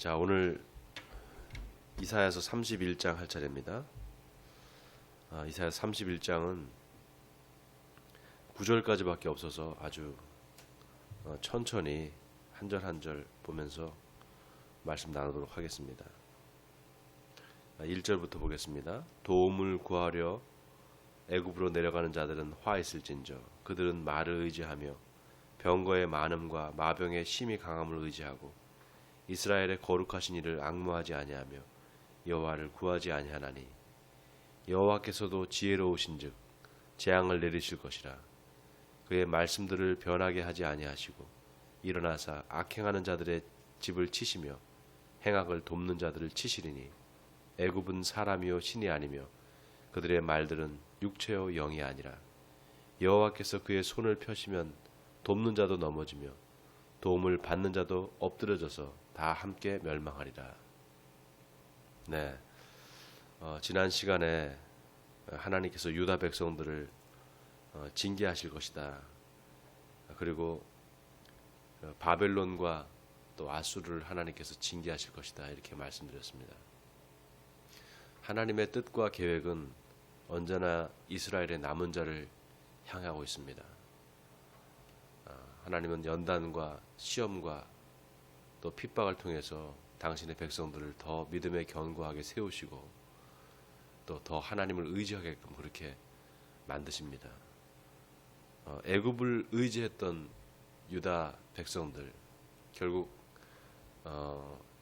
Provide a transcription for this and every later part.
자, 오늘 이사야서 31장 할 차례입니다. 이사야서 31장은 9절까지밖에 없어서 아주 천천히 한 절 한 절 보면서 말씀 나누도록 하겠습니다. 1절부터 보겠습니다. 도움을 구하려 애굽으로 내려가는 자들은 화 있을진저 그들은 말을 의지하며 병거의 많음과 마병의 심히 강함을 의지하고 이스라엘의 거룩하신 이를 앙무하지 아니하며 여호와를 구하지 아니하나니 여호와께서도 지혜로우신즉 재앙을 내리실 것이라. 그의 말씀들을 변하게 하지 아니하시고 일어나사 악행하는 자들의 집을 치시며 행악을 돕는 자들을 치시리니 애굽은 사람이요 신이 아니며 그들의 말들은 육체요 영이 아니라. 여호와께서 그의 손을 펴시면 돕는 자도 넘어지며 도움을 받는 자도 엎드려져서 다 함께 멸망하리라. 네, 지난 시간에 하나님께서 유다 백성들을 징계하실 것이다. 그리고 바벨론과 또 아수르를 하나님께서 징계하실 것이다. 이렇게 말씀드렸습니다. 하나님의 뜻과 계획은 언제나 이스라엘의 남은 자를 향하고 있습니다. 하나님은 연단과 시험과 또 핍박을 통해서 당신의 백성들을 더 믿음에 견고하게 세우시고 또 더 하나님을 의지하게끔 그렇게 만드십니다. 애굽을 의지했던 유다 백성들 결국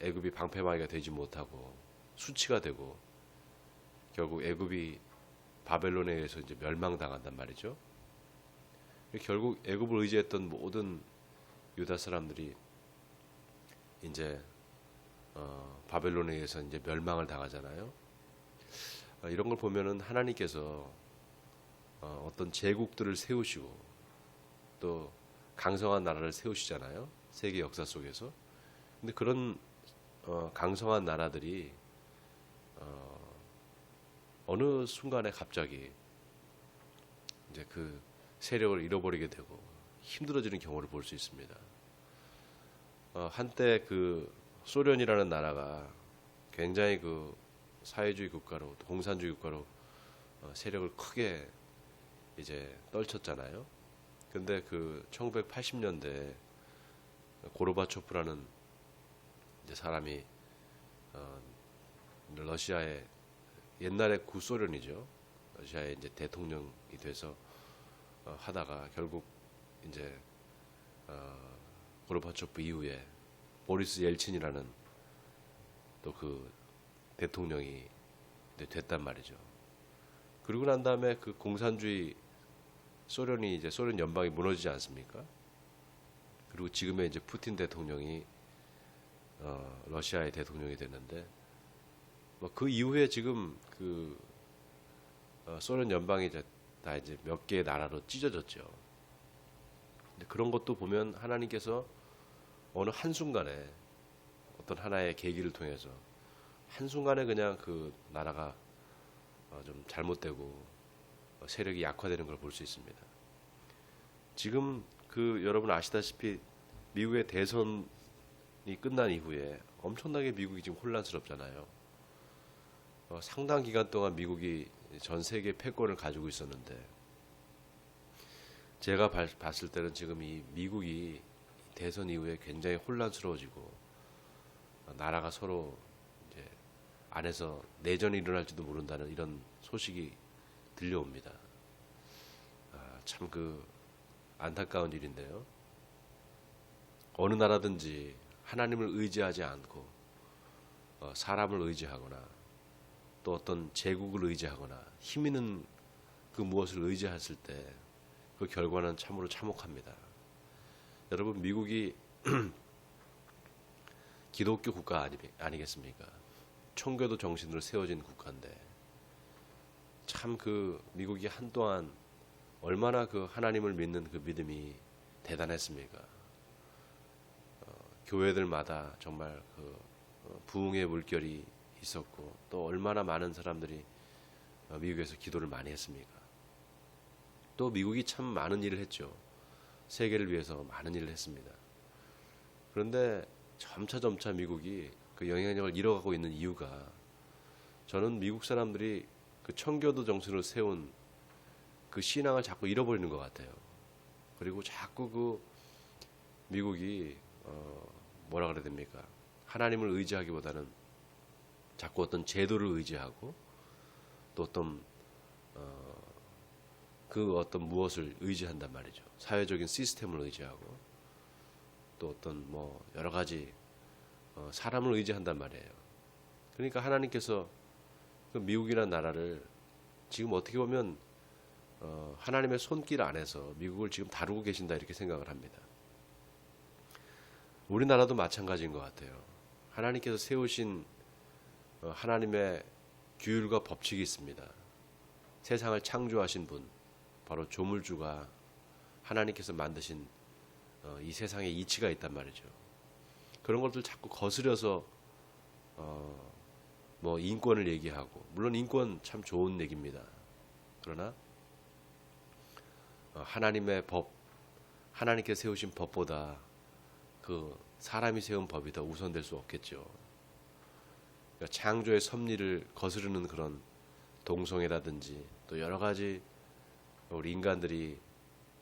애굽이 방패막이가 되지 못하고 수치가 되고 결국 애굽이 바벨론에 의해서 이제 멸망당한단 말이죠. 결국 애굽을 의지했던 모든 유다 사람들이 이제 바벨론에 의해서 이제 멸망을 당하잖아요. 이런 걸 보면은 하나님께서 어떤 제국들을 세우시고 또 강성한 나라를 세우시잖아요. 세계 역사 속에서. 근데 그런 강성한 나라들이 어느 순간에 갑자기 이제 그 세력을 잃어버리게 되고 힘들어지는 경우를 볼 수 있습니다. 한때 그 소련이라는 나라가 굉장히 그 사회주의 국가로 또 공산주의 국가로 세력을 크게 이제 떨쳤잖아요. 근데 그 1980년대 고르바초프라는 이제 사람이 러시아의 옛날에 구소련이죠. 러시아의 이제 대통령이 돼서 하다가 결국 이제 고르바초프 이후에 보리스 옐친이라는 또 그 대통령이 이제 됐단 말이죠. 그러고 난 다음에 그 공산주의 소련이 이제 소련 연방이 무너지지 않습니까? 그리고 지금의 이제 푸틴 대통령이 러시아의 대통령이 됐는데 그 이후에 지금 그 소련 연방이 이제 다 이제 몇 개의 나라로 찢어졌죠. 근데 그런 것도 보면 하나님께서 어느 한순간에 어떤 하나의 계기를 통해서 한순간에 그냥 그 나라가 좀 잘못되고 세력이 약화되는 걸 볼 수 있습니다. 지금 그 여러분 아시다시피 미국의 대선이 끝난 이후에 엄청나게 미국이 지금 혼란스럽잖아요. 상당 기간 동안 미국이 전 세계 패권을 가지고 있었는데 제가 봤을 때는 지금 이 미국이 대선 이후에 굉장히 혼란스러워지고 나라가 서로 이제 안에서 내전이 일어날지도 모른다는 이런 소식이 들려옵니다. 참 그 안타까운 일인데요. 어느 나라든지 하나님을 의지하지 않고 사람을 의지하거나 또 어떤 제국을 의지하거나 힘 있는 그 무엇을 의지했을 때 그 결과는 참으로 참혹합니다. 여러분 미국이 기독교 국가 아니겠습니까? 청교도 정신으로 세워진 국가인데 참 그 미국이 한동안 얼마나 그 하나님을 믿는 그 믿음이 대단했습니까? 교회들마다 정말 그 부흥의 물결이 있었고 또 얼마나 많은 사람들이 미국에서 기도를 많이 했습니까? 또 미국이 참 많은 일을 했죠. 세계를 위해서 많은 일을 했습니다. 그런데 점차 미국이 그 영향력을 잃어가고 있는 이유가, 저는 미국 사람들이 그 청교도 정신으로 세운 그 신앙을 자꾸 잃어버리는 것 같아요. 그리고 자꾸 그 미국이 뭐라 그래야 됩니까? 하나님을 의지하기보다는 자꾸 어떤 제도를 의지하고, 또 어떤 그 어떤 무엇을 의지한단 말이죠. 사회적인 시스템을 의지하고, 또 어떤 뭐 여러 가지 사람을 의지한단 말이에요. 그러니까 하나님께서 그 미국이라는 나라를 지금 어떻게 보면 하나님의 손길 안에서 미국을 지금 다루고 계신다, 이렇게 생각을 합니다. 우리나라도 마찬가지인 것 같아요. 하나님께서 세우신 하나님의 규율과 법칙이 있습니다. 세상을 창조하신 분, 바로 조물주가 하나님께서 만드신 이 세상에 이치가 있단 말이죠. 그런 것들 자꾸 거스려서 뭐 인권을 얘기하고, 물론 인권 참 좋은 얘기입니다. 그러나 하나님의 법, 하나님께서 세우신 법보다 그 사람이 세운 법이 더 우선될 수 없겠죠. 그러니까 창조의 섭리를 거스르는 그런 동성애라든지, 또 여러 가지 우리 인간들이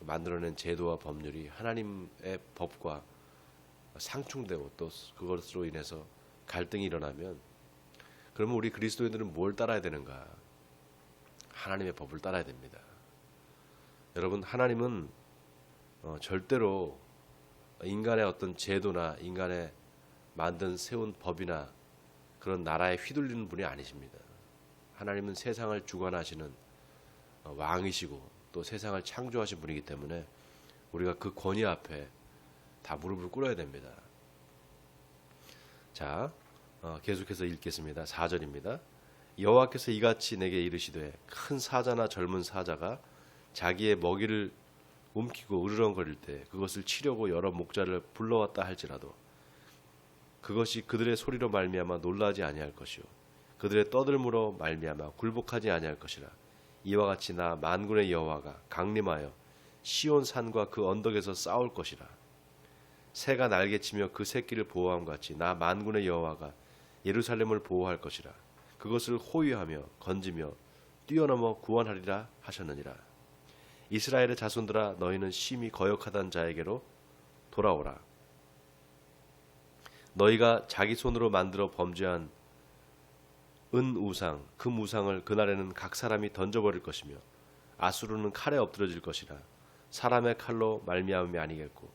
만들어낸 제도와 법률이 하나님의 법과 상충되고, 또 그것으로 인해서 갈등이 일어나면, 그러면 우리 그리스도인들은 뭘 따라야 되는가? 하나님의 법을 따라야 됩니다. 여러분, 하나님은 절대로 인간의 어떤 제도나 인간의 만든 세운 법이나 그런 나라에 휘둘리는 분이 아니십니다. 하나님은 세상을 주관하시는 왕이시고, 또 세상을 창조하신 분이기 때문에 우리가 그 권위 앞에 다 무릎을 꿇어야 됩니다. 자, 계속해서 읽겠습니다. 4절입니다. 여호와께서 이같이 내게 이르시되, 큰 사자나 젊은 사자가 자기의 먹이를 움키고 으르렁거릴 때 그것을 치려고 여러 목자를 불러왔다 할지라도 그것이 그들의 소리로 말미암아 놀라지 아니할 것이요 그들의 떠들므로 말미암아 굴복하지 아니할 것이라. 이와 같이 나 만군의 여호와가 강림하여 시온 산과 그 언덕에서 싸울 것이라. 새가 날개치며 그 새끼를 보호함 같이 나 만군의 여호와가 예루살렘을 보호할 것이라. 그것을 호위하며 건지며 뛰어넘어 구원하리라 하셨느니라. 이스라엘의 자손들아, 너희는 심히 거역하던 자에게로 돌아오라. 너희가 자기 손으로 만들어 범죄한 은 우상, 금 우상을 그날에는 각 사람이 던져버릴 것이며, 아수르는 칼에 엎드러질 것이라. 사람의 칼로 말미암음이 아니겠고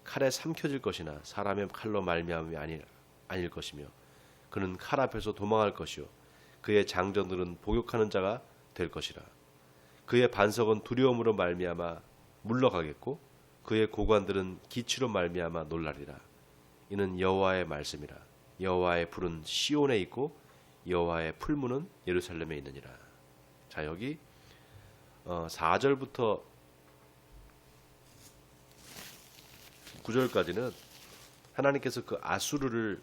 칼에 삼켜질 것이나 사람의 칼로 말미암음이 아닐 것이며, 그는 칼 앞에서 도망할 것이요 그의 장정들은 복역하는 자가 될 것이라. 그의 반석은 두려움으로 말미암아 물러가겠고 그의 고관들은 기치로 말미암아 놀라리라. 이는 여호와의 말씀이라. 여호와의 불은 시온에 있고 여호와의 풀무는 예루살렘에 있느니라. 자, 여기 4절부터 9절까지는 하나님께서 그 아수르를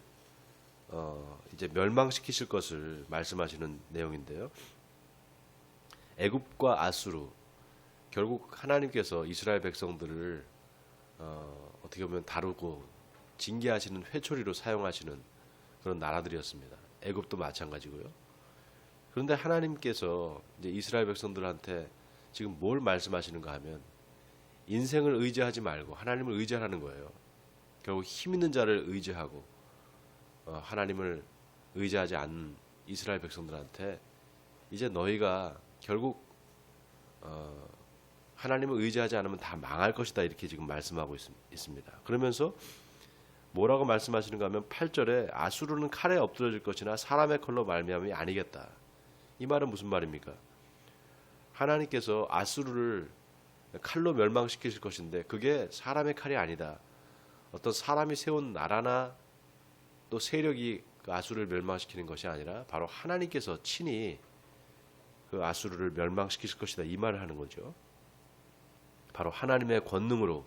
이제 멸망시키실 것을 말씀하시는 내용인데요. 애굽과 아수르, 결국 하나님께서 이스라엘 백성들을 어떻게 보면 다루고 징계하시는 회초리로 사용하시는 그런 나라들이었습니다. 애굽도 마찬가지고요. 그런데 하나님께서 이제 이스라엘 백성들한테 지금 뭘 말씀하시는가 하면, 인생을 의지하지 말고 하나님을 의지하라는 거예요. 결국 힘 있는 자를 의지하고 하나님을 의지하지 않는 이스라엘 백성들한테 이제 너희가 결국 하나님을 의지하지 않으면 다 망할 것이다, 이렇게 지금 말씀하고 있습니다. 그러면서 뭐라고 말씀하시는가 하면 8절에 아수르는 칼에 엎드러질 것이나 사람의 칼로 말미암음이 아니겠다. 이 말은 무슨 말입니까? 하나님께서 아수르를 칼로 멸망시키실 것인데 그게 사람의 칼이 아니다. 어떤 사람이 세운 나라나 또 세력이 그 아수르를 멸망시키는 것이 아니라 바로 하나님께서 친히 그 아수르를 멸망시키실 것이다, 이 말을 하는 거죠. 바로 하나님의 권능으로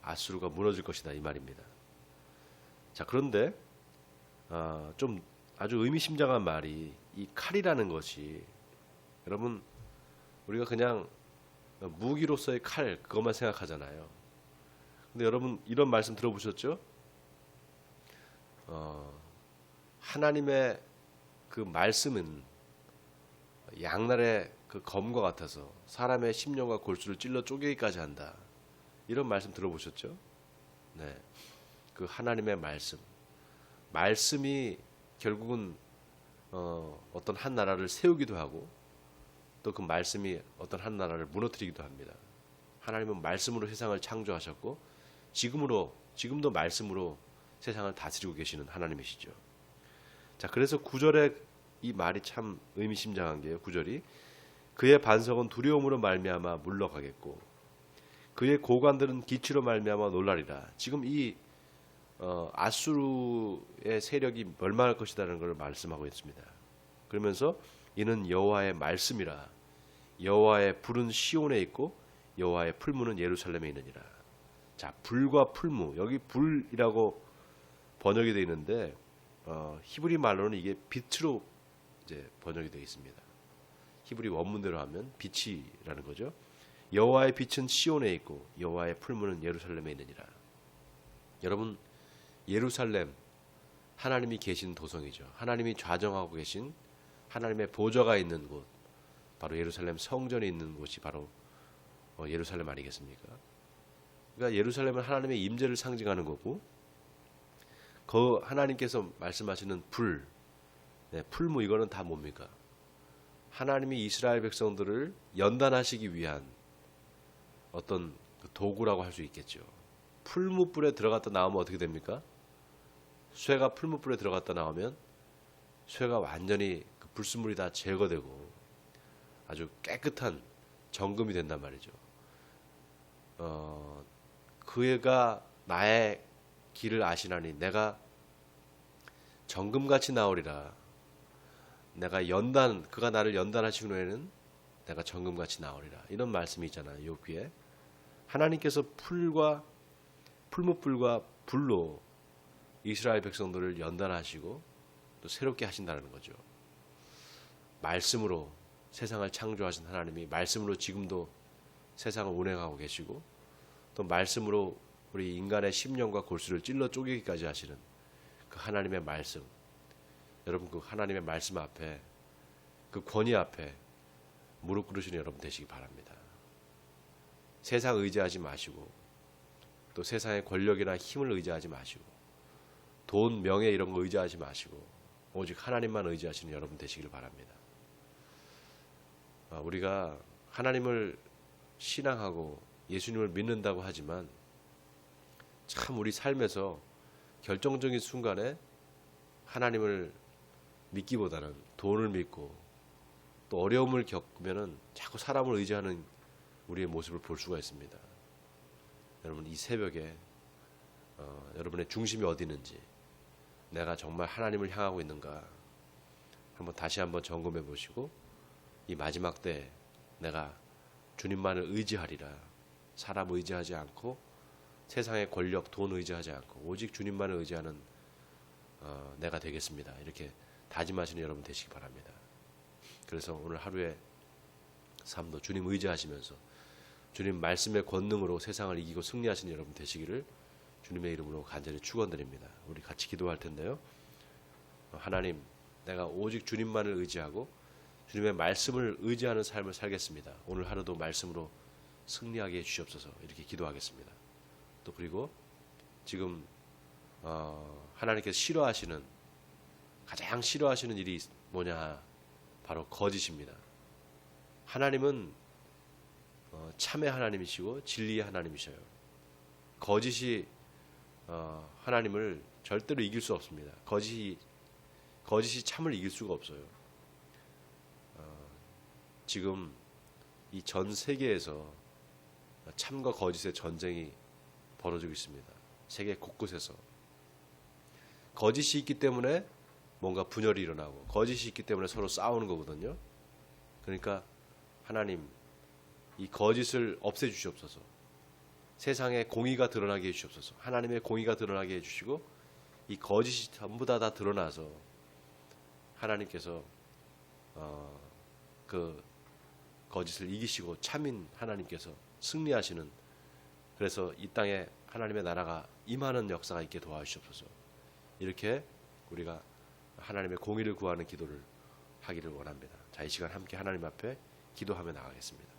아수르가 무너질 것이다, 이 말입니다. 자, 그런데 좀 아주 의미심장한 말이, 이 칼이라는 것이, 여러분 우리가 그냥 무기로서의 칼, 그것만 생각하잖아요. 근데 여러분 이런 말씀 들어보셨죠? 하나님의 그 말씀은 양날의 그 검과 같아서 사람의 심령과 골수를 찔러 쪼개기까지 한다. 이런 말씀 들어보셨죠? 네. 그 하나님의 말씀이 결국은 어떤 한 나라를 세우기도 하고 또 그 말씀이 어떤 한 나라를 무너뜨리기도 합니다. 하나님은 말씀으로 세상을 창조하셨고 지금도 말씀으로 세상을 다스리고 계시는 하나님이시죠. 자, 그래서 9절에 이 말이 참 의미심장한 게요. 9절이 그의 반석은 두려움으로 말미암아 물러가겠고 그의 고관들은 기치로 말미암아 놀라리라. 지금 이 아수르의 세력이 멸망할 것이라는 것을 말씀하고 있습니다. 그러면서 이는 여호와의 말씀이라. 여호와의 불은 시온에 있고 여호와의 풀무는 예루살렘에 있느니라. 자, 불과 풀무, 여기 불이라고 번역이 되어 있는데 히브리 말로는 이게 빛으로 이제 번역이 되어 있습니다. 히브리 원문대로 하면 빛이라는 거죠. 여호와의 빛은 시온에 있고 여호와의 풀무는 예루살렘에 있느니라. 여러분, 예루살렘 하나님이 계신 도성이죠. 하나님이 좌정하고 계신 하나님의 보좌가 있는 곳, 바로 예루살렘 성전에 있는 곳이 바로 예루살렘 아니겠습니까? 그러니까 예루살렘은 하나님의 임재를 상징하는 거고, 그 하나님께서 말씀하시는 불, 풀무, 이거는 다 뭡니까? 하나님이 이스라엘 백성들을 연단하시기 위한 어떤 도구라고 할 수 있겠죠. 풀무불에 들어갔다 나오면 어떻게 됩니까? 쇠가 풀무불에 들어갔다 나오면 쇠가 완전히 그 불순물이 다 제거되고 아주 깨끗한 정금이 된단 말이죠. 그가 나의 길을 아시나니 내가 정금같이 나오리라. 그가 나를 연단하신 후에는 내가 정금같이 나오리라. 이런 말씀이 있잖아요. 욥기에. 하나님께서 풀무불과 불로 이스라엘 백성들을 연단하시고 또 새롭게 하신다는 거죠. 말씀으로 세상을 창조하신 하나님이 말씀으로 지금도 세상을 운행하고 계시고 또 말씀으로 우리 인간의 심령과 골수를 찔러 쪼개기까지 하시는 그 하나님의 말씀. 여러분, 그 하나님의 말씀 앞에, 그 권위 앞에 무릎 꿇으시는 여러분 되시기 바랍니다. 세상 의지하지 마시고 또 세상의 권력이나 힘을 의지하지 마시고 돈, 명예 이런 거 의지하지 마시고 오직 하나님만 의지하시는 여러분 되시길 바랍니다. 우리가 하나님을 신앙하고 예수님을 믿는다고 하지만 참 우리 삶에서 결정적인 순간에 하나님을 믿기보다는 돈을 믿고 또 어려움을 겪으면은 자꾸 사람을 의지하는 우리의 모습을 볼 수가 있습니다. 여러분, 이 새벽에 여러분의 중심이 어디 있는지, 내가 정말 하나님을 향하고 있는가 다시 한번 점검해 보시고 이 마지막 때 내가 주님만을 의지하리라. 사람 의지하지 않고 세상의 권력, 돈 의지하지 않고 오직 주님만을 의지하는 내가 되겠습니다. 이렇게 다짐하시는 여러분 되시기 바랍니다. 그래서 오늘 하루의 삶도 주님 의지하시면서 주님 말씀의 권능으로 세상을 이기고 승리하시는 여러분 되시기를 주님의 이름으로 간절히 축원드립니다. 우리 같이 기도할 텐데요. 하나님, 내가 오직 주님만을 의지하고 주님의 말씀을 의지하는 삶을 살겠습니다. 오늘 하루도 말씀으로 승리하게 해주시옵소서. 이렇게 기도하겠습니다. 또 그리고 지금 하나님께서 가장 싫어하시는 일이 뭐냐? 바로 거짓입니다. 하나님은 참의 하나님이시고 진리의 하나님이셔요. 거짓이 하나님을 절대로 이길 수 없습니다. 거짓이 참을 이길 수가 없어요. 지금 이 전 세계에서 참과 거짓의 전쟁이 벌어지고 있습니다. 세계 곳곳에서. 거짓이 있기 때문에 뭔가 분열이 일어나고 거짓이 있기 때문에 서로 싸우는 거거든요. 그러니까 하나님, 이 거짓을 없애주시옵소서. 세상에 공의가 드러나게 해주시옵소서. 하나님의 공의가 드러나게 해주시고 이 거짓이 전부 다 드러나서 하나님께서 그 거짓을 이기시고 참인 하나님께서 승리하시는, 그래서 이 땅에 하나님의 나라가 임하는 역사가 있게 도와주시옵소서. 이렇게 우리가 하나님의 공의를 구하는 기도를 하기를 원합니다. 자, 이 시간 함께 하나님 앞에 기도하며 나가겠습니다.